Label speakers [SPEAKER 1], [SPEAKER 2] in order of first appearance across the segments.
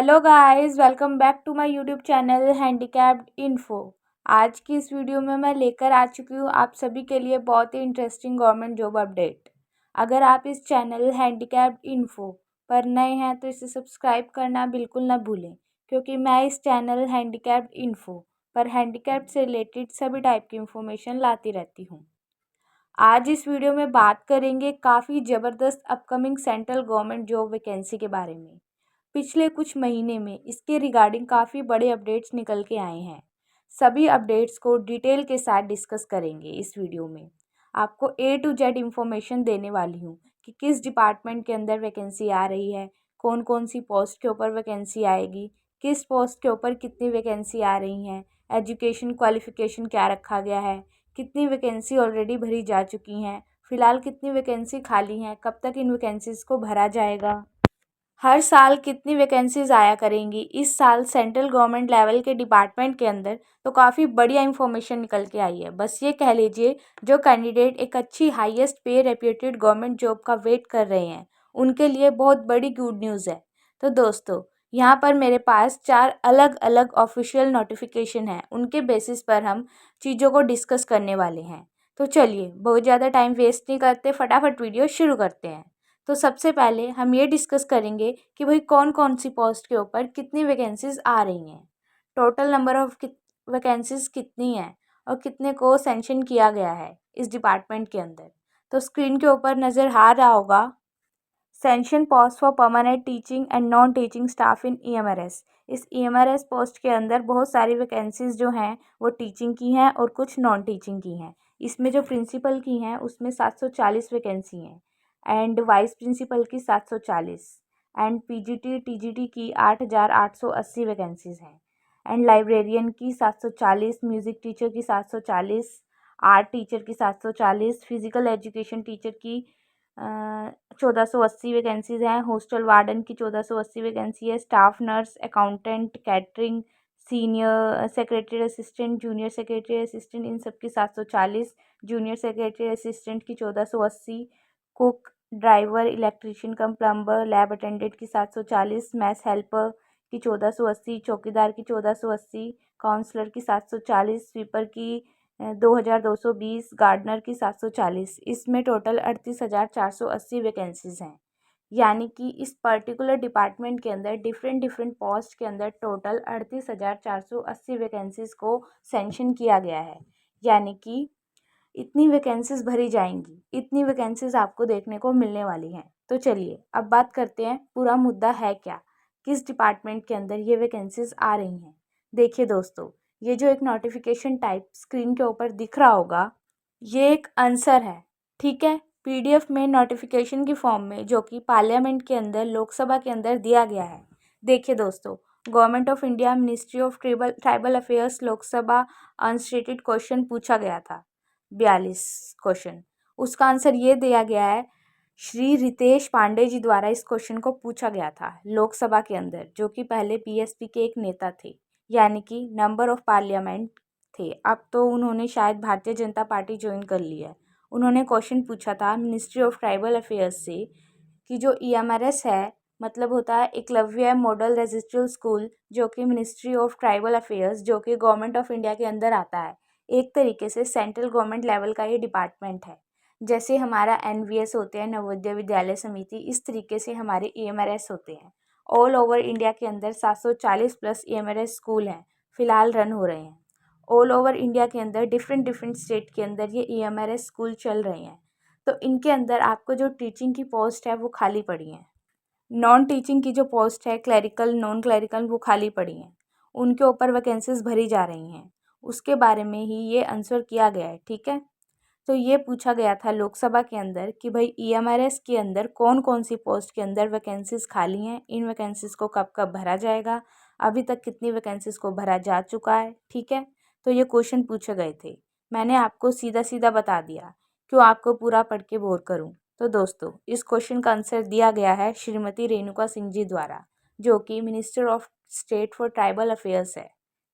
[SPEAKER 1] Hello guys, welcome back to my YouTube channel handicapped info. आज की इस video में मैं लेकर आ चुकी हूँ आप सभी के लिए बहुत ही इंटरेस्टिंग गवर्नमेंट जॉब अपडेट। अगर आप इस चैनल हैंडीकैप्ड इन्फो पर नए हैं तो इसे सब्सक्राइब करना बिल्कुल ना भूलें, क्योंकि मैं इस चैनल हैंडीकैप्ड इन्फो पर हैंडीकैप से रिलेटेड सभी टाइप की इन्फॉर्मेशन लाती रहती हूँ। आज इस वीडियो में बात करेंगे काफ़ी ज़बरदस्त upcoming central government job vacancy के बारे में। पिछले कुछ महीने में इसके रिगार्डिंग काफ़ी बड़े अपडेट्स निकल के आए हैं। सभी अपडेट्स को डिटेल के साथ डिस्कस करेंगे इस वीडियो में। आपको A to Z इंफॉर्मेशन देने वाली हूँ कि किस डिपार्टमेंट के अंदर वैकेंसी आ रही है, कौन कौन सी पोस्ट के ऊपर वैकेंसी आएगी, किस पोस्ट के ऊपर कितनी वैकेंसी आ रही हैं, एजुकेशन क्वालिफ़िकेशन क्या रखा गया है, कितनी वैकेंसी ऑलरेडी भरी जा चुकी हैं, फ़िलहाल कितनी वैकेंसी खाली हैं, कब तक इन वैकेंसीज़ को भरा जाएगा, हर साल कितनी वैकेंसीज आया करेंगी। इस साल सेंट्रल गवर्नमेंट लेवल के डिपार्टमेंट के अंदर तो काफ़ी बढ़िया इंफॉर्मेशन निकल के आई है। बस ये कह लीजिए, जो कैंडिडेट एक अच्छी हाईएस्ट पे रेप्यूटेड गवर्नमेंट जॉब का वेट कर रहे हैं, उनके लिए बहुत बड़ी गुड न्यूज़ है। तो दोस्तों, यहाँ पर मेरे पास 4 अलग अलग ऑफिशियल नोटिफिकेशन हैं, उनके बेसिस पर हम चीज़ों को डिस्कस करने वाले हैं। तो चलिए बहुत ज़्यादा टाइम वेस्ट नहीं करते, फटाफट वीडियो शुरू करते हैं। तो सबसे पहले हम ये डिस्कस करेंगे कि भाई कौन कौन सी पोस्ट के ऊपर कितनी वैकेंसीज आ रही हैं, टोटल नंबर ऑफ वैकेंसीज कितनी हैं और कितने को सेंशन किया गया है इस डिपार्टमेंट के अंदर। तो स्क्रीन के ऊपर नज़र आ रहा होगा, sanction post for permanent teaching and non teaching staff in EMRS। इस EMRS पोस्ट के अंदर बहुत सारी वैकेंसीज जो हैं वो टीचिंग की हैं और कुछ नॉन टीचिंग की हैं। इसमें जो प्रिंसिपल की हैं उसमें 740 वैकेंसी हैं, एंड वाइस प्रिंसिपल की 740, एंड PGT TGT की 8880 वैकेंसीज हैं, एंड लाइब्रेरियन की 740, म्यूज़िक टीचर की 740, आर्ट टीचर की 740, फिज़िकल एजुकेशन टीचर की 1480 वैकेंसीज हैं, हॉस्टल वार्डन की 1480 वैकेंसी है, staff nurse, accountant, catering, senior secretary assistant, junior secretary assistant, इन सब की 740, जूनियर सेक्रेटरी असिस्टेंट की 1480, cook, driver, electrician cum plumber, lab attendant की 740, मैथ हेल्पर की 1480, चौकीदार की 1480, काउंसलर की 740, स्वीपर की 2220, गार्डनर की 740। इसमें टोटल 38,480 वैकेंसीज़ हैं। यानी कि इस पर्टिकुलर डिपार्टमेंट के अंदर डिफरेंट पोस्ट के अंदर टोटल 38,480 वैकेंसीज़ को सेंशन किया गया है। यानी कि इतनी वैकेंसीज़ भरी जाएंगी, इतनी वैकेंसीज़ आपको देखने को मिलने वाली हैं। तो चलिए अब बात करते हैं पूरा मुद्दा है क्या, किस डिपार्टमेंट के अंदर ये वैकेंसीज़ आ रही हैं। देखिए दोस्तों, ये जो एक नोटिफिकेशन टाइप स्क्रीन के ऊपर दिख रहा होगा, ये एक आंसर है, ठीक है, PDF में नोटिफिकेशन की फॉर्म में, जो कि पार्लियामेंट के अंदर लोकसभा के अंदर दिया गया है। देखिए दोस्तों, government of India ministry of tribal affairs Lok Sabha unstated question पूछा गया था, 42 क्वेश्चन। उसका आंसर ये दिया गया है, श्री रितेश पांडे जी द्वारा इस क्वेश्चन को पूछा गया था लोकसभा के अंदर, जो कि पहले BSP के एक नेता थे, यानी कि नंबर ऑफ पार्लियामेंट थे। अब तो उन्होंने शायद भारतीय जनता पार्टी ज्वाइन कर ली है। उन्होंने क्वेश्चन पूछा था मिनिस्ट्री ऑफ ट्राइबल अफेयर्स से कि जो EMRS है, मतलब होता है एकलव्य मॉडल रेजिस्ट्रल स्कूल, जो कि मिनिस्ट्री ऑफ ट्राइबल अफेयर्स, जो कि गवर्नमेंट ऑफ इंडिया के अंदर आता है। एक तरीके से सेंट्रल गवर्नमेंट लेवल का ये डिपार्टमेंट है। जैसे हमारा NVS होते हैं, नवोदय विद्यालय समिति, इस तरीके से हमारे EMRS होते हैं। ऑल ओवर इंडिया के अंदर 740 प्लस EMRS स्कूल हैं, फ़िलहाल रन हो रहे हैं। ऑल ओवर इंडिया के अंदर डिफरेंट स्टेट के अंदर ये EMRS स्कूल चल रहे हैं। तो इनके अंदर आपको जो टीचिंग की पोस्ट है वो खाली पड़ी हैं। नॉन टीचिंग की जो पोस्ट है, क्लैरिकल, नॉन क्लैरिकल, वो खाली पड़ी हैं। उनके ऊपर वैकेंसीज भरी जा रही हैं। उसके बारे में ही ये आंसर किया गया है, ठीक है। तो ये पूछा गया था लोकसभा के अंदर कि भाई EMRS के अंदर कौन कौन सी पोस्ट के अंदर वैकेंसीज खाली हैं, इन वैकेंसीज को कब कब भरा जाएगा, अभी तक कितनी वैकेंसीज को भरा जा चुका है, ठीक है। तो ये क्वेश्चन पूछे गए थे। मैंने आपको सीधा सीधा बता दिया, क्यों आपको पूरा पढ़ के बोर करूँ। तो दोस्तों, इस क्वेश्चन का आंसर दिया गया है श्रीमती रेणुका सिंह जी द्वारा, जो कि minister of state for tribal affairs है,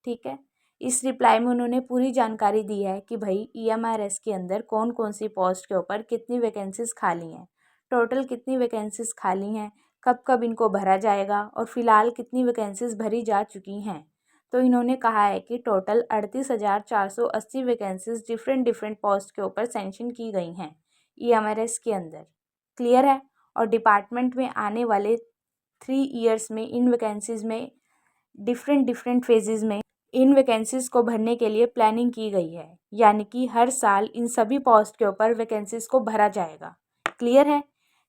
[SPEAKER 1] ठीक है। इस रिप्लाई में उन्होंने पूरी जानकारी दी है कि भाई EMRS के अंदर कौन कौन सी पोस्ट के ऊपर कितनी वैकेंसीज खाली हैं, टोटल कितनी वैकेंसीज खाली हैं, कब कब इनको भरा जाएगा और फिलहाल कितनी वैकेंसीज भरी जा चुकी हैं। तो इन्होंने कहा है कि टोटल 38,480 वैकेंसीज डिफरेंट पोस्ट के ऊपर सेंशन की गई हैं EMRS के अंदर। क्लियर है। और डिपार्टमेंट में आने वाले 3 ईयर्स में इन वैकेंसीज में डिफरेंट फेजेस में इन वैकेंसीज को भरने के लिए प्लानिंग की गई है, यानी कि हर साल इन सभी पोस्ट के ऊपर वैकेंसीज को भरा जाएगा। क्लियर है।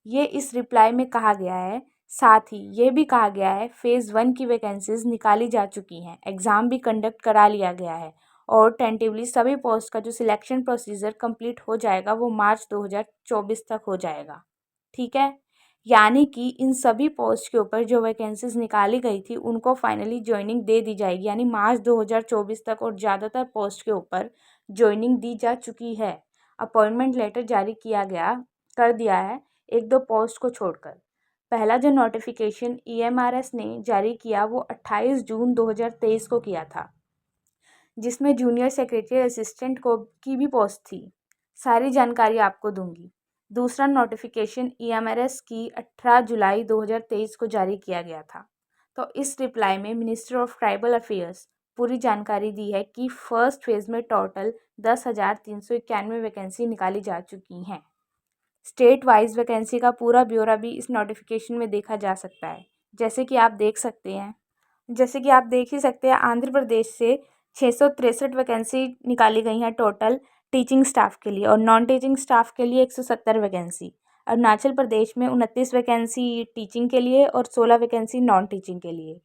[SPEAKER 1] ये इस रिप्लाई में कहा गया है। साथ ही ये भी कहा गया है फेज़ 1 की वैकेंसीज निकाली जा चुकी हैं, एग्ज़ाम भी कंडक्ट करा लिया गया है और टेंटिवली सभी पोस्ट का जो सिलेक्शन प्रोसीजर कंप्लीट हो जाएगा वो मार्च 2024 तक हो जाएगा। ठीक है। यानी कि इन सभी पोस्ट के ऊपर जो वैकेंसीज निकाली गई थी उनको फाइनली ज्वाइनिंग दे दी जाएगी, यानी मार्च 2024 तक और ज़्यादातर पोस्ट के ऊपर ज्वाइनिंग दी जा चुकी है। अपॉइंटमेंट लेटर जारी कर दिया है 1-2 पोस्ट को छोड़कर। पहला जो नोटिफिकेशन EMRS ने जारी किया वो 28 जून 2023 को किया था, जिसमें जूनियर सेक्रेटरी असिस्टेंट की भी पोस्ट थी। सारी जानकारी आपको दूंगी। दूसरा नोटिफिकेशन EMRS की 18 जुलाई 2023 को जारी किया गया था। तो इस रिप्लाई में मिनिस्टर ऑफ ट्राइबल अफेयर्स पूरी जानकारी दी है कि फर्स्ट फेज़ में टोटल 10,391 वैकेंसी निकाली जा चुकी हैं। स्टेट वाइज वैकेंसी का पूरा ब्यौरा भी इस नोटिफिकेशन में देखा जा सकता है। जैसे कि आप देख ही सकते हैं आंध्र प्रदेश से 663 वैकेंसी निकाली गई हैं टोटल टीचिंग स्टाफ के लिए और नॉन टीचिंग स्टाफ के लिए 170 वैकेंसी। अरुणाचल प्रदेश में 29 वैकेंसी टीचिंग के लिए और 16 वैकेंसी नॉन टीचिंग के लिए।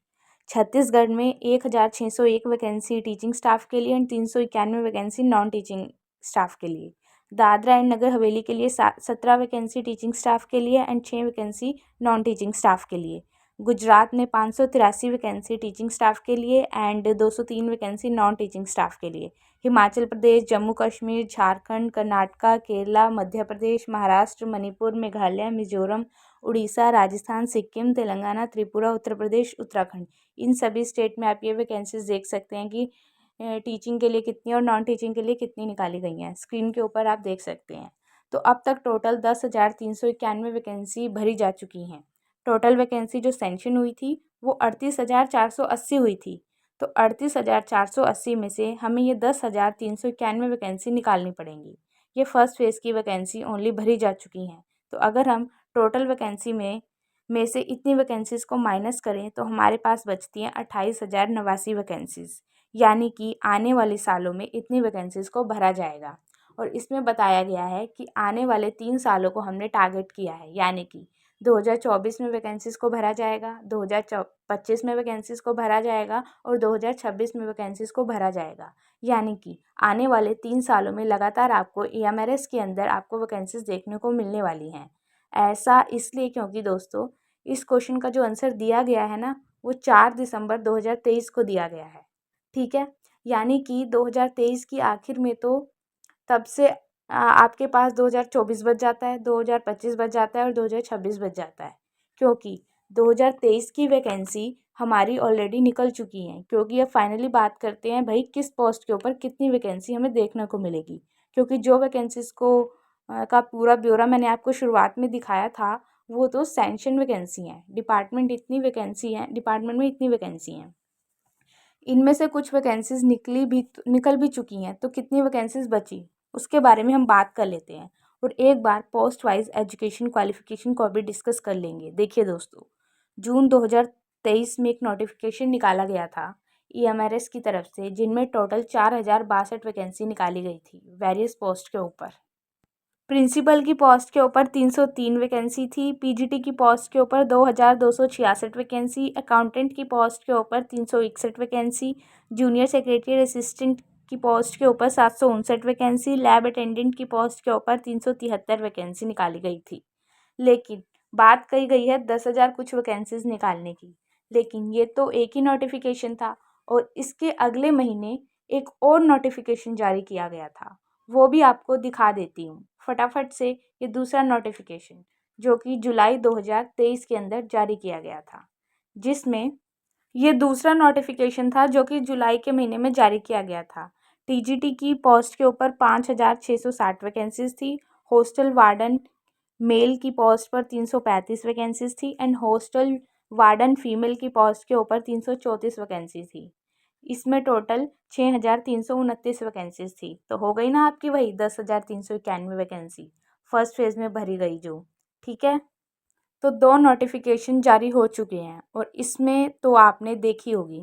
[SPEAKER 1] छत्तीसगढ़ में 1,601 वैकेंसी टीचिंग स्टाफ के लिए और 391 वैकेंसी नॉन टीचिंग स्टाफ के लिए। दादरा एंड नगर हवेली के लिए 17 वैकेंसी टीचिंग स्टाफ के लिए and 6 vacancy non teaching staff के लिए। गुजरात में 583 वैकेंसी टीचिंग स्टाफ के लिए and 203 vacancy non teaching staff के लिए। हिमाचल प्रदेश, जम्मू कश्मीर, झारखंड, कर्नाटका, केरला, मध्य प्रदेश, महाराष्ट्र, मणिपुर, मेघालय, मिजोरम, उड़ीसा, राजस्थान, सिक्किम, तेलंगाना, त्रिपुरा, उत्तर प्रदेश, उत्तराखंड, इन सभी स्टेट में आप ये वैकेंसीज देख सकते हैं कि टीचिंग के लिए कितनी और नॉन टीचिंग के लिए कितनी निकाली गई हैं। स्क्रीन के ऊपर आप देख सकते हैं। तो अब तक टोटल 10,391 वैकेंसी भरी जा चुकी हैं। टोटल वैकेंसी जो सेंशन हुई थी वो 38,480 हुई थी। तो 38,480 में से हमें ये 10,391 वैकेंसी निकालनी पड़ेंगी। ये फर्स्ट फेज़ की वैकेंसी ओनली भरी जा चुकी हैं। तो अगर हम टोटल वैकेंसी में से इतनी वैकेंसीज़ को माइनस करें तो हमारे पास बचती हैं 28,089 वैकेंसीज़, यानी कि आने वाले सालों में इतनी वैकेंसीज़ को भरा जाएगा। और इसमें बताया गया है कि आने वाले 3 सालों को हमने टारगेट किया है, यानी कि 2024 में वैकेंसीज़ को भरा जाएगा, 2025 में वैकेंसीज़ को भरा जाएगा और 2026 में वैकेंसीज़ को भरा जाएगा। यानी कि आने वाले 3 सालों में लगातार आपको EMRS के अंदर आपको वैकेंसीज़ देखने को मिलने वाली हैं। ऐसा इसलिए क्योंकि दोस्तों इस क्वेश्चन का जो आंसर दिया गया है ना वो 4 दिसंबर 2023 को दिया गया है। ठीक है। यानी कि 2023 की आखिर में तो तब से आपके पास 2024 बच जाता है, 2025 बच जाता है और 2026 बच जाता है, क्योंकि 2023 की वैकेंसी हमारी ऑलरेडी निकल चुकी हैं। क्योंकि अब फाइनली बात करते हैं भाई किस पोस्ट के ऊपर कितनी वैकेंसी हमें देखने को मिलेगी, क्योंकि जो वैकेंसीज़ का पूरा ब्यौरा मैंने आपको शुरुआत में दिखाया था वो तो सैंक्शन वैकेंसी हैं। डिपार्टमेंट में इतनी वैकेंसी हैं। इनमें से कुछ वैकेंसीज निकल भी चुकी हैं, तो कितनी वैकेंसीज बची उसके बारे में हम बात कर लेते हैं और एक बार पोस्ट वाइज एजुकेशन क्वालिफिकेशन को भी डिस्कस कर लेंगे। देखिए दोस्तों, जून 2023 में एक नोटिफिकेशन निकाला गया था EMRS की तरफ से, जिनमें टोटल 4,062 वैकेंसी निकाली गई थी वेरियस पोस्ट के ऊपर। प्रिंसिपल की पोस्ट के ऊपर 303 वैकेंसी थी, PGT की पोस्ट के ऊपर 2,266 वैकेंसी, अकाउंटेंट की पोस्ट के ऊपर 361 वैकेंसी, जूनियर सेक्रेटरी असिस्टेंट की पोस्ट के ऊपर 759 वैकेंसी, लैब अटेंडेंट की पोस्ट के ऊपर 373 वैकेंसी निकाली गई थी। लेकिन बात कही गई है 10,000 कुछ वैकेंसीज निकालने की, लेकिन ये तो एक ही नोटिफिकेशन था और इसके अगले महीने एक और नोटिफिकेशन जारी किया गया था, वो भी आपको दिखा देती हूँ फटाफट से। ये दूसरा नोटिफिकेशन जो कि जुलाई 2023 के अंदर जारी किया गया था, जिसमें ये दूसरा नोटिफिकेशन था जो कि जुलाई के महीने में जारी किया गया था। TGT की पोस्ट के ऊपर 5,660 वैकेंसीज थी, हॉस्टल वार्डन मेल की पोस्ट पर 335 वैकेंसीज थी एंड हॉस्टल वार्डन फीमेल की पोस्ट के ऊपर 334 वैकेंसी थी। इसमें टोटल 6,329 वैकेंसीज थी। तो हो गई ना आपकी वही 10,391 वैकेंसी फर्स्ट फेज में भरी गई जो। ठीक है, तो 2 नोटिफिकेशन जारी हो चुके हैं और इसमें तो आपने देखी होगी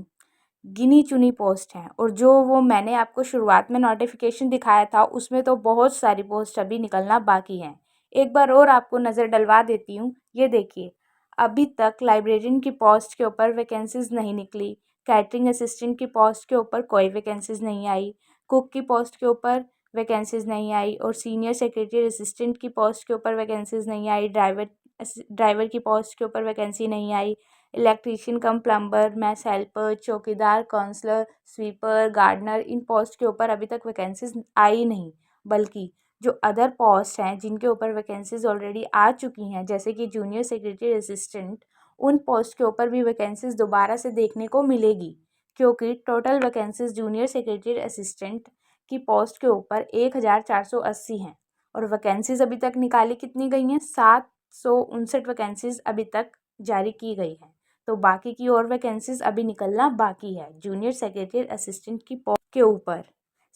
[SPEAKER 1] गिनी चुनी पोस्ट हैं, और जो वो मैंने आपको शुरुआत में नोटिफिकेशन दिखाया था उसमें तो बहुत सारी पोस्ट अभी निकलना बाकी हैं। एक बार और आपको नज़र डलवा देती हूँ, ये देखिए अभी तक लाइब्रेरियन की पोस्ट के ऊपर वैकेंसीज नहीं निकली, कैटरिंग असिस्टेंट की पोस्ट के ऊपर कोई वैकेंसीज नहीं आई, कुक की पोस्ट के ऊपर वैकेंसीज नहीं आई, और सीनियर सेक्रेटरी असिस्टेंट की पोस्ट के ऊपर वैकेंसीज नहीं आई, ड्राइवर की पोस्ट के ऊपर वैकेंसी नहीं आई, electrician cum plumber, mess helper, चौकीदार, काउंसलर, स्वीपर, गार्डनर, इन पोस्ट के ऊपर अभी तक वैकेंसीज आई नहीं। बल्कि जो अदर पोस्ट हैं जिनके ऊपर वैकेंसीज ऑलरेडी आ चुकी हैं, जैसे कि जूनियर सेक्रेटरी असिस्टेंट, उन पोस्ट के ऊपर भी वैकेंसीज दोबारा से देखने को मिलेगी, क्योंकि total vacancies junior secretary assistant की पोस्ट के ऊपर 1,480 हैं और वैकेंसीज अभी तक निकाली कितनी गई हैं, 759 वैकेंसीज अभी तक जारी की गई हैं। तो बाकी की और वैकेंसीज अभी निकलना बाकी है जूनियर सेक्रेटरी असिस्टेंट की पोस्ट के ऊपर,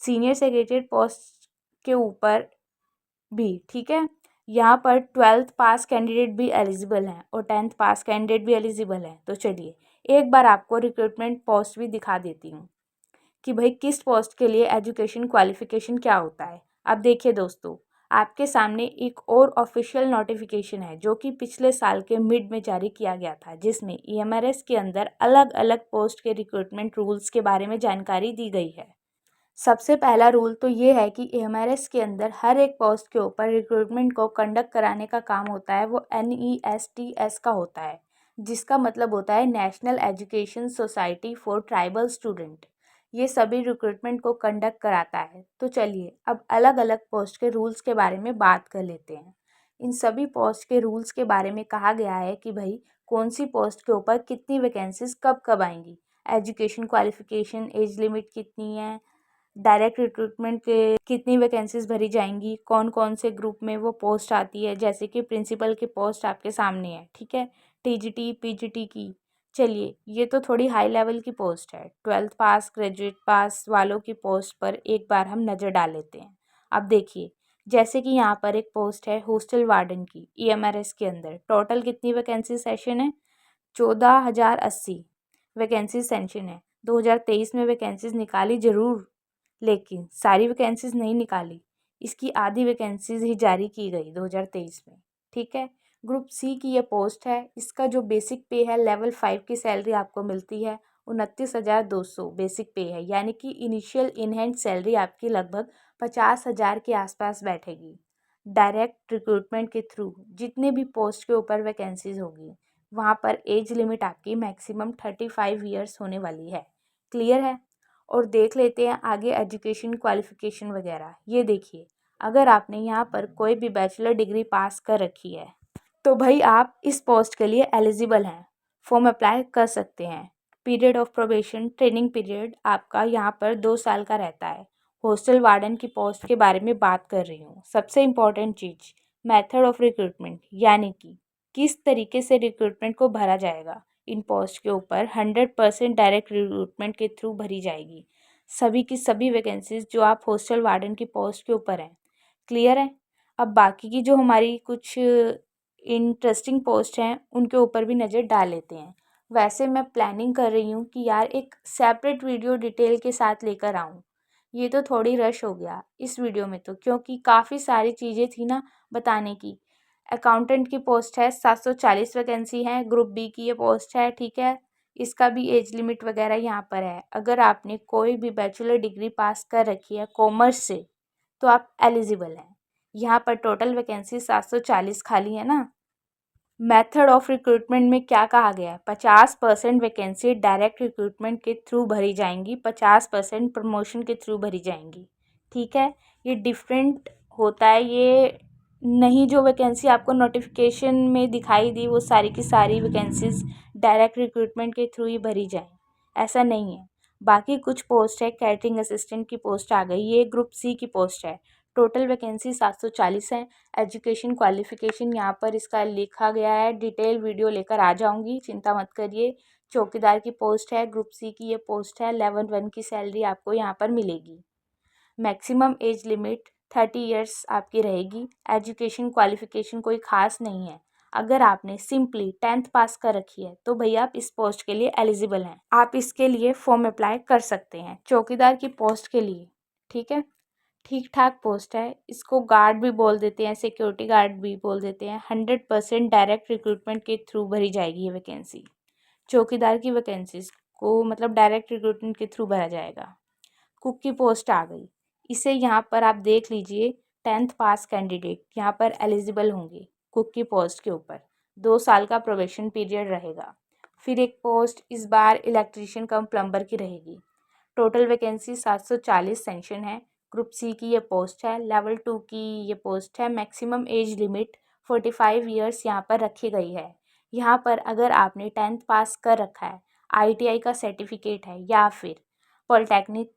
[SPEAKER 1] सीनियर सेक्रेटरी पोस्ट के ऊपर भी। ठीक है, यहाँ पर 12th पास कैंडिडेट भी एलिजिबल हैं और 10th पास कैंडिडेट भी एलिजिबल हैं। तो चलिए एक बार आपको रिक्रूटमेंट पोस्ट भी दिखा देती हूँ कि भाई किस पोस्ट के लिए एजुकेशन क्वालिफिकेशन क्या होता है। अब देखिए दोस्तों, आपके सामने एक और ऑफिशियल नोटिफिकेशन है जो कि पिछले साल के मिड में जारी किया गया था, जिसमें EMRS के अंदर अलग अलग पोस्ट के रिक्रूटमेंट रूल्स के बारे में जानकारी दी गई है। सबसे पहला रूल तो ये है कि EMRS के अंदर हर एक पोस्ट के ऊपर रिक्रूटमेंट को कंडक्ट कराने का काम होता है वो NESTS का होता है, जिसका मतलब होता है national education society for tribal student. ये सभी रिक्रूटमेंट को कंडक्ट कराता है। तो चलिए अब अलग अलग पोस्ट के रूल्स के बारे में बात कर लेते हैं। इन सभी पोस्ट के रूल्स के बारे में कहा गया है कि भाई कौन सी पोस्ट के ऊपर कितनी वैकेंसीज कब कब आएंगी, एजुकेशन क्वालिफिकेशन, एज लिमिट कितनी है, डायरेक्ट रिक्रूटमेंट के कितनी वैकेंसीज भरी जाएंगी, कौन कौन से ग्रुप में वो पोस्ट आती है, जैसे कि प्रिंसिपल की पोस्ट आपके सामने है। ठीक है, TGT PGT की। चलिए ये तो थोड़ी हाई लेवल की पोस्ट है, 12th पास ग्रेजुएट पास वालों की पोस्ट पर एक बार हम नज़र डाल लेते हैं। अब देखिए जैसे कि यहाँ पर एक पोस्ट है हॉस्टल वार्डन की EMRS के अंदर, टोटल कितनी वैकेंसी सेशन है, 14,080 वैकेंसी सेंशन है। 2023 में वैकेंसीज निकाली ज़रूर, लेकिन सारी वैकेंसीज नहीं निकाली, इसकी आधी वैकेंसीज ही जारी की गई 2023 में। ठीक है, ग्रुप C की ये पोस्ट है। इसका जो बेसिक पे है लेवल 5 की सैलरी आपको मिलती है 29,200 बेसिक पे है, यानी कि इनिशियल इन हैंड सैलरी आपकी लगभग 50,000 के आसपास बैठेगी। डायरेक्ट रिक्रूटमेंट के थ्रू जितने भी पोस्ट के ऊपर वैकेंसीज होगी वहाँ पर एज लिमिट आपकी मैक्सिमम 35 ईयर्स होने वाली है। क्लियर है। और देख लेते हैं आगे एजुकेशन क्वालिफिकेशन वगैरह। ये देखिए अगर आपने यहाँ पर कोई भी बैचलर डिग्री पास कर रखी है तो भाई आप इस पोस्ट के लिए एलिजिबल हैं, फॉर्म अप्लाई कर सकते हैं। Period of probation training period आपका यहाँ पर 2 साल का रहता है। हॉस्टल वार्डन की पोस्ट के बारे में बात कर रही हूँ। सबसे important cheese method of recruitment, यानी कि किस तरीके से रिक्रूटमेंट को भरा जाएगा। इन पोस्ट के ऊपर 100% डायरेक्ट रिक्रूटमेंट के थ्रू भरी जाएगी सभी की सभी वैकेंसीज जो आप हॉस्टल वार्डन की पोस्ट के ऊपर हैं। क्लियर है। अब बाकी की जो हमारी कुछ इंटरेस्टिंग पोस्ट हैं उनके ऊपर भी नज़र डाल लेते हैं। वैसे मैं प्लानिंग कर रही हूँ कि यार एक सेपरेट वीडियो डिटेल के साथ लेकर आऊँ, ये तो थोड़ी रश हो गया इस वीडियो में, तो क्योंकि काफ़ी सारी चीज़ें थी ना बताने की। अकाउंटेंट की पोस्ट है 740 वैकेंसी है, ग्रुप B की ये पोस्ट है। ठीक है, इसका भी एज लिमिट वगैरह यहाँ पर है। अगर आपने कोई भी बैचलर डिग्री पास कर रखी है कॉमर्स से तो आप एलिजिबल हैं। यहाँ पर टोटल वैकेंसी 740 खाली है ना। मेथड ऑफ रिक्रूटमेंट में क्या कहा गया है, 50% वैकेंसी डायरेक्ट रिक्रूटमेंट के थ्रू भरी जाएंगी, 50% प्रमोशन के थ्रू भरी जाएंगी। ठीक है, ये डिफरेंट होता है। ये नहीं जो वैकेंसी आपको नोटिफिकेशन में दिखाई दी वो सारी की सारी वैकेंसीज डायरेक्ट रिक्रूटमेंट के थ्रू ही भरी जाएं, ऐसा नहीं है। बाकी कुछ पोस्ट है, कैटरिंग असिस्टेंट की पोस्ट आ गई, ये ग्रुप C की पोस्ट है। टोटल वैकेंसी 740 है। एजुकेशन क्वालिफिकेशन यहाँ पर इसका लिखा गया है, डिटेल वीडियो लेकर आ जाऊंगी, चिंता मत करिए। चौकीदार की पोस्ट है, ग्रुप सी की ये पोस्ट है। लेवल 1 की सैलरी आपको यहाँ पर मिलेगी। मैक्सिमम एज लिमिट 30 ईयर्स आपकी रहेगी। एजुकेशन क्वालिफिकेशन कोई खास नहीं है। अगर आपने सिंपली 10th पास कर रखी है तो भैया आप इस पोस्ट के लिए एलिजिबल हैं, आप इसके लिए फॉर्म अप्लाई कर सकते हैं चौकीदार की पोस्ट के लिए। ठीक है, ठीक ठाक पोस्ट है। इसको गार्ड भी बोल देते हैं, सिक्योरिटी गार्ड भी बोल देते हैं। 100% डायरेक्ट रिक्रूटमेंट के थ्रू भरी जाएगी ये वैकेंसी। चौकीदार की वैकेंसीज को मतलब डायरेक्ट रिक्रूटमेंट के थ्रू भरा जाएगा। कुक की पोस्ट आ गई, इसे यहाँ पर आप देख लीजिए। 10th पास कैंडिडेट यहाँ पर एलिजिबल होंगे कुक की पोस्ट के ऊपर। 2 साल का प्रोबेशन पीरियड रहेगा। फिर एक पोस्ट इस बार इलेक्ट्रीशियन कम प्लम्बर की रहेगी। टोटल वैकेंसी 740 सेंशन है। ग्रुप सी की ये पोस्ट है। लेवल 2 की ये पोस्ट है। मैक्सिमम एज लिमिट 45 ईयर्स यहाँ पर रखी गई है। यहाँ पर अगर आपने 10th पास कर रखा है, ITI का सर्टिफिकेट है या फिर पॉलिटेक्निक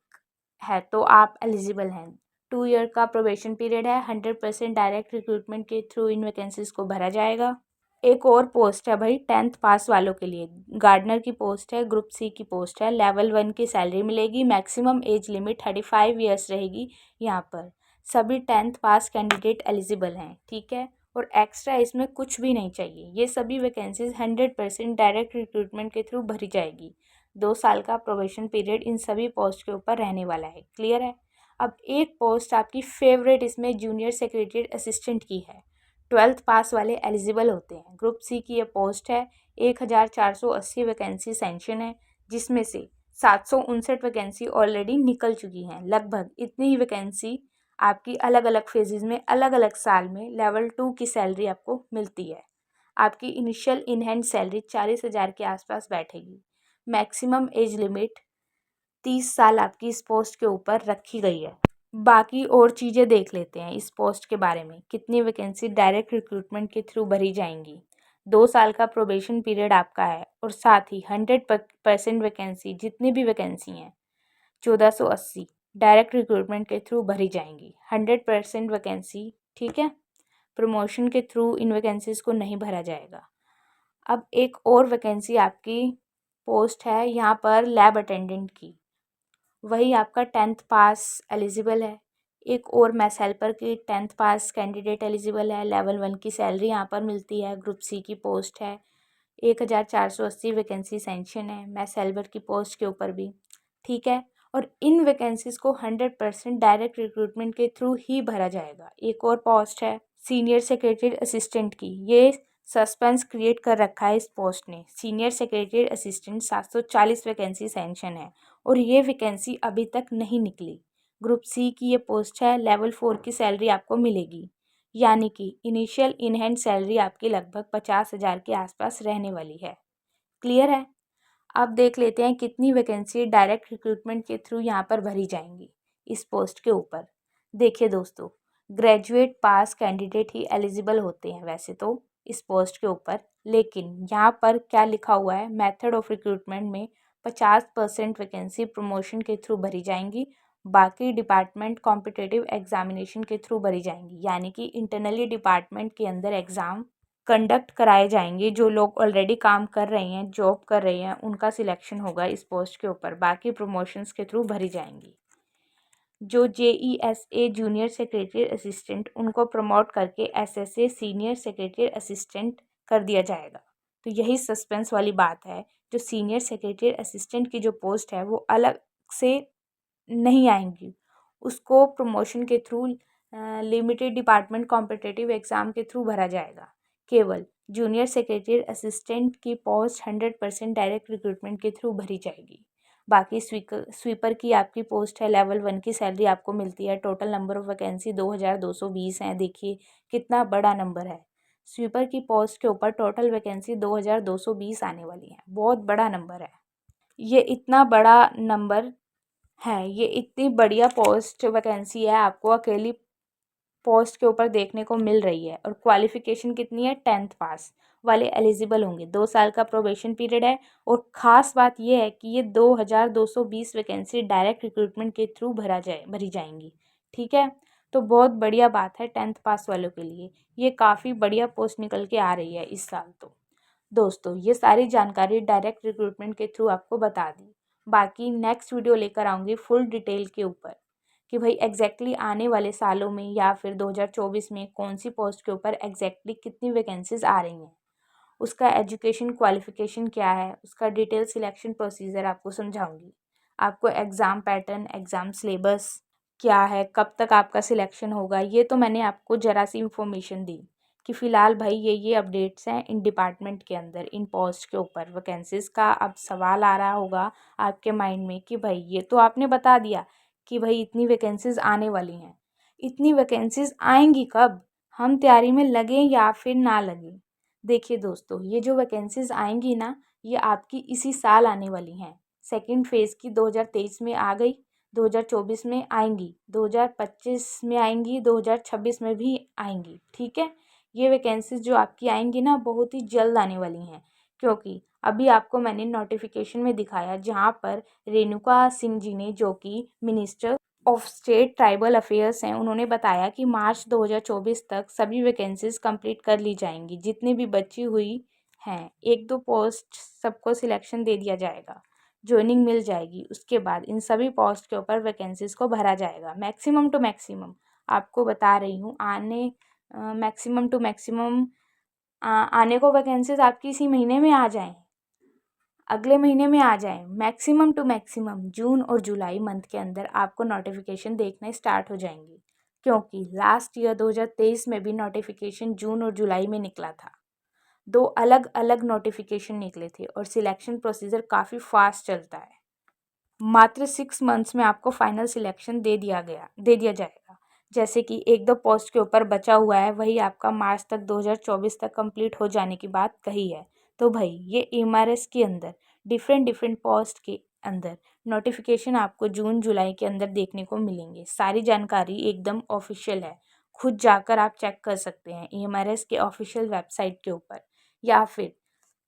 [SPEAKER 1] है तो आप एलिजिबल हैं। 2 ईयर का प्रोबेशन पीरियड है। 100% डायरेक्ट रिक्रूटमेंट के थ्रू इन वैकेंसीज को भरा जाएगा। एक और पोस्ट है भाई 10th पास वालों के लिए, गार्डनर की पोस्ट है, ग्रुप सी की पोस्ट है। लेवल 1 की सैलरी मिलेगी। मैक्सिमम एज लिमिट 35 ईयर्स रहेगी। यहाँ पर सभी 10th पास कैंडिडेट एलिजिबल हैं। ठीक है, और एक्स्ट्रा इसमें कुछ भी नहीं चाहिए। ये सभी वैकेंसीज 100% डायरेक्ट रिक्रूटमेंट के थ्रू भरी जाएगी। 2 साल का प्रोबेशन पीरियड इन सभी पोस्ट के ऊपर रहने वाला है। क्लियर है। अब एक पोस्ट आपकी फेवरेट इसमें जूनियर सेक्रेटरी असिस्टेंट की है। 12th पास वाले एलिजिबल होते हैं। ग्रुप सी की ये पोस्ट है। 1480 वैकेंसी सेंशन है, जिसमें से 759 वैकेंसी ऑलरेडी निकल चुकी हैं। लगभग इतनी ही वैकेंसी आपकी अलग अलग फेजेस में अलग अलग साल में लेवल 2 की सैलरी आपको मिलती है। आपकी इनिशियल इन हैंड सैलरी 40,000 के आसपास बैठेगी। मैक्सिमम एज लिमिट 30 साल आपकी इस पोस्ट के ऊपर रखी गई है। बाकी और चीज़ें देख लेते हैं इस पोस्ट के बारे में। कितनी वैकेंसी डायरेक्ट रिक्रूटमेंट के थ्रू भरी जाएंगी। 2 साल का प्रोबेशन पीरियड आपका है और साथ ही 100% वैकेंसी, जितनी भी वैकेंसी हैं 1480 डायरेक्ट रिक्रूटमेंट के थ्रू भरी जाएंगी। 100% वैकेंसी। ठीक है, प्रमोशन के थ्रू इन वैकेंसीज को नहीं भरा जाएगा। अब एक और वैकेंसी आपकी पोस्ट है यहाँ पर लैब अटेंडेंट की, वही आपका 10th पास एलिजिबल है। एक और मैथ हेल्पर की 10th पास कैंडिडेट एलिजिबल है। लेवल 1 की सैलरी यहाँ पर मिलती है। ग्रुप सी की पोस्ट है। 1480 वैकेंसी सेंशन है मैथ हेल्पर की पोस्ट के ऊपर भी। ठीक है, और इन वैकेंसीज को 100% डायरेक्ट रिक्रूटमेंट के थ्रू ही भरा जाएगा। एक और पोस्ट है सीनियर सेक्रेटरी असिस्टेंट की। ये सस्पेंस क्रिएट कर रखा है इस पोस्ट ने। सीनियर सेक्रेटरी असिस्टेंट 740 वैकेंसी सेंशन है और ये वैकेंसी अभी तक नहीं निकली। ग्रुप सी की ये पोस्ट है। लेवल 4 की सैलरी आपको मिलेगी, यानी कि इनिशियल इन हैंड सैलरी आपकी लगभग 50,000 के आसपास रहने वाली है। क्लियर है। अब देख लेते हैं कितनी वैकेंसी डायरेक्ट रिक्रूटमेंट के थ्रू यहाँ पर भरी जाएंगी इस पोस्ट के ऊपर। देखिए दोस्तों, ग्रेजुएट पास कैंडिडेट ही एलिजिबल होते हैं वैसे तो इस पोस्ट के ऊपर, लेकिन यहाँ पर क्या लिखा हुआ है, मेथड ऑफ रिक्रूटमेंट में 50% वैकेंसी प्रमोशन के थ्रू भरी जाएंगी। बाकी डिपार्टमेंट कॉम्पिटिटिव एग्जामिनेशन के थ्रू भरी जाएंगी, यानी कि इंटरनली डिपार्टमेंट के अंदर एग्ज़ाम कंडक्ट कराए जाएंगे। जो लोग ऑलरेडी काम कर रहे हैं, जॉब कर रहे हैं, उनका सिलेक्शन होगा इस पोस्ट के ऊपर। बाकी प्रमोशंस के थ्रू भरी जाएंगी। जो JESA जूनियर सेक्रेटरी असिस्टेंट, उनको प्रमोट करके SSA सीनियर सेक्रेटरी असिस्टेंट कर दिया जाएगा। तो यही सस्पेंस वाली बात है। जो सीनियर सेक्रेटरी असिस्टेंट की जो पोस्ट है वो अलग से नहीं आएंगी, उसको प्रमोशन के through limited department competitive exam के थ्रू भरा जाएगा। केवल जूनियर सेक्रेटरी असिस्टेंट की पोस्ट 100% डायरेक्ट रिक्रूटमेंट के थ्रू भरी जाएगी। बाकी स्वीपर की आपकी पोस्ट है। लेवल 1 की सैलरी आपको मिलती है। टोटल नंबर ऑफ वैकेंसी 2220 हैं। देखिए कितना बड़ा नंबर है। स्वीपर की पोस्ट के ऊपर टोटल वैकेंसी 2220 आने वाली है। बहुत बड़ा नंबर है। ये इतना बड़ा नंबर है, ये इतनी बढ़िया पोस्ट वैकेंसी है, आपको अकेली पोस्ट के ऊपर देखने को मिल रही है। और क्वालिफिकेशन कितनी है, 10th पास वाले एलिजिबल होंगे। 2 साल का प्रोबेशन पीरियड है। और ख़ास बात यह है कि ये 2220 वैकेंसी डायरेक्ट रिक्रूटमेंट के थ्रू भरी जाएंगी। ठीक है, तो बहुत बढ़िया बात है 10th पास वालों के लिए, ये काफ़ी बढ़िया पोस्ट निकल के आ रही है इस साल। तो दोस्तों ये सारी जानकारी डायरेक्ट रिक्रूटमेंट के थ्रू आपको बता दी। बाकी नेक्स्ट वीडियो लेकर आऊँगी फुल डिटेल के ऊपर कि भाई एग्जैक्टली आने वाले सालों में या फिर 2024 में कौन सी पोस्ट के ऊपर एग्जैक्टली कितनी वैकेंसीज आ रही हैं, उसका एजुकेशन क्वालिफिकेशन क्या है, उसका डिटेल सिलेक्शन प्रोसीजर आपको समझाऊंगी। आपको एग्ज़ाम पैटर्न, एग्ज़ाम सिलेबस क्या है, कब तक आपका सिलेक्शन होगा, ये तो मैंने आपको ज़रा सी इन्फॉर्मेशन दी कि फ़िलहाल भाई ये अपडेट्स हैं इन डिपार्टमेंट के अंदर, इन पोस्ट के ऊपर वैकेंसीज़ का। अब सवाल आ रहा होगा आपके माइंड में कि भाई ये तो आपने बता दिया कि भाई इतनी वैकेंसीज़ आने वाली हैं, इतनी वैकेंसीज़ आएंगी कब, हम तैयारी में लगें या फिर ना लगें। देखिए दोस्तों, ये जो वैकेंसीज़ आएंगी ना, ये आपकी इसी साल आने वाली हैं। सेकंड फेज़ की 2023 में आ गई, 2024 में आएंगी, 2025 में आएंगी, 2026 में भी आएंगी। ठीक है, ये वैकेंसीज़ जो आपकी आएंगी ना, बहुत ही जल्द आने वाली हैं, क्योंकि अभी आपको मैंने नोटिफिकेशन में दिखाया जहाँ पर रेणुका सिंह जी ने, जो कि minister of state tribal affairs हैं, उन्होंने बताया कि मार्च 2024 तक सभी वैकेंसीज कंप्लीट कर ली जाएंगी, जितनी भी बची हुई हैं। 1-2 पोस्ट सबको सिलेक्शन दे दिया जाएगा, ज्वाइनिंग मिल जाएगी, उसके बाद इन सभी पोस्ट के ऊपर वैकेंसीज को भरा जाएगा। मैक्सिमम टू मैक्सिमम आपको बता रही हूँ, मैक्सिमम टू मैक्सिमम आने को वैकेंसीज आपकी इसी महीने में आ जाएँ, अगले महीने में आ जाए। मैक्सिमम टू मैक्सिमम जून और जुलाई मंथ के अंदर आपको नोटिफिकेशन देखने स्टार्ट हो जाएंगी, क्योंकि लास्ट ईयर 2023 में भी नोटिफिकेशन जून और जुलाई में निकला था। 2 अलग अलग नोटिफिकेशन निकले थे और सिलेक्शन प्रोसीजर काफ़ी फास्ट चलता है। मात्र 6 मंथ्स में आपको फाइनल सिलेक्शन दे दिया जाएगा। जैसे कि 1-2 पोस्ट के ऊपर बचा हुआ है, वही आपका मार्च तक 2024 तक कंप्लीट हो जाने की बात कही है। तो भाई ये एमआरएस के अंदर डिफरेंट पोस्ट के अंदर नोटिफिकेशन आपको जून जुलाई के अंदर देखने को मिलेंगे। सारी जानकारी एकदम ऑफिशियल है, खुद जाकर आप चेक कर सकते हैं एमआरएस के ऑफिशियल वेबसाइट के ऊपर, या फिर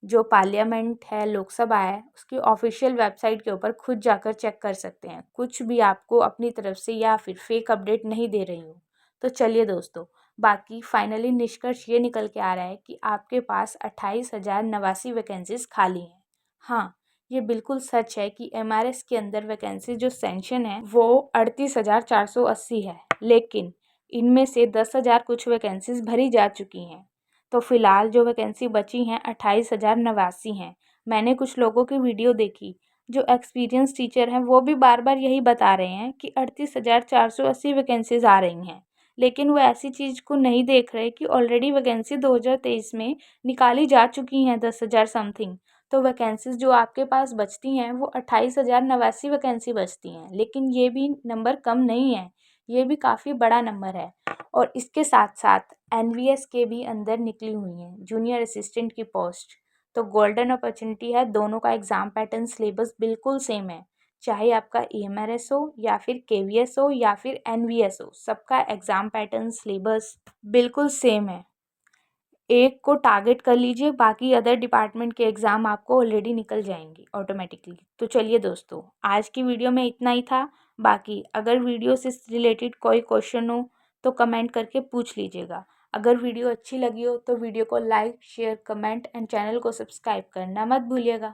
[SPEAKER 1] जो पार्लियामेंट है, लोकसभा है, उसकी ऑफिशियल वेबसाइट के ऊपर खुद जाकर चेक कर सकते हैं। कुछ भी आपको अपनी तरफ से या फिर फेक अपडेट नहीं दे रही हूँ। तो चलिए दोस्तों, बाकी फाइनली निष्कर्ष ये निकल के आ रहा है कि आपके पास 28,089 वैकेंसीज खाली हैं। हाँ, ये बिल्कुल सच है कि एमआरएस के अंदर वैकेंसी जो सेंशन है वो 38,480 है, लेकिन इनमें से 10,000 कुछ वैकेंसीज भरी जा चुकी हैं। तो फिलहाल जो वैकेंसी बची हैं 28,089 हैं। मैंने कुछ लोगों की वीडियो देखी, जो एक्सपीरियंस टीचर हैं, वो भी बार बार यही बता रहे हैं कि 38,480 वैकेंसीज आ रही हैं, लेकिन वो ऐसी चीज़ को नहीं देख रहे कि ऑलरेडी वैकेंसी 2023 में निकाली जा चुकी हैं 10,000 समथिंग। तो वैकेंसीज जो आपके पास बचती हैं वो 28,089 वैकेंसी बचती हैं, लेकिन ये भी नंबर कम नहीं है, ये भी काफ़ी बड़ा नंबर है। और इसके साथ साथ एनवीएस के भी अंदर निकली हुई हैं जूनियर असिस्टेंट की पोस्ट। तो गोल्डन अपॉर्चुनिटी है, दोनों का एग्ज़ाम पैटर्न सिलेबस बिल्कुल सेम है, चाहे आपका एएमआरएस हो या फिर केवीएस हो या फिर एनवीएस हो, सबका एग्ज़ाम पैटर्न सिलेबस बिल्कुल सेम है। एक को टारगेट कर लीजिए, बाकी अदर डिपार्टमेंट के एग्ज़ाम आपको ऑलरेडी निकल जाएंगे ऑटोमेटिकली। तो चलिए दोस्तों, आज की वीडियो में इतना ही था। बाकी अगर वीडियो से रिलेटेड कोई क्वेश्चन हो तो कमेंट करके पूछ लीजिएगा। अगर वीडियो अच्छी लगी हो तो वीडियो को like, share, comment and channel को सब्सक्राइब करना मत भूलिएगा।